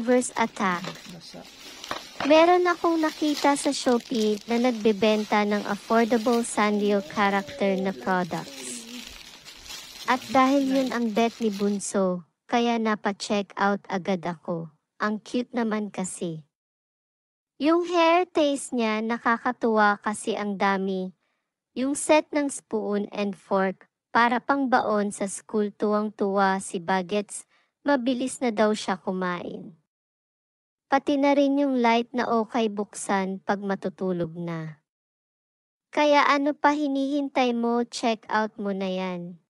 Vloggers Attack. Meron akong nakita sa Shopee na nagbebenta ng affordable Sanrio character na products. At dahil yun ang bet ni Bunso, kaya napa-check out agad ako. Ang cute naman kasi. Yung hair taste niya nakakatuwa kasi ang dami. Yung set ng spoon and fork, para pang baon sa school, tuwang-tuwa si Bagets, mabilis na daw siya kumain. Pati na rin yung light na okay buksan pag matutulog na. Kaya ano pa hinihintay mo, check out mo na yan.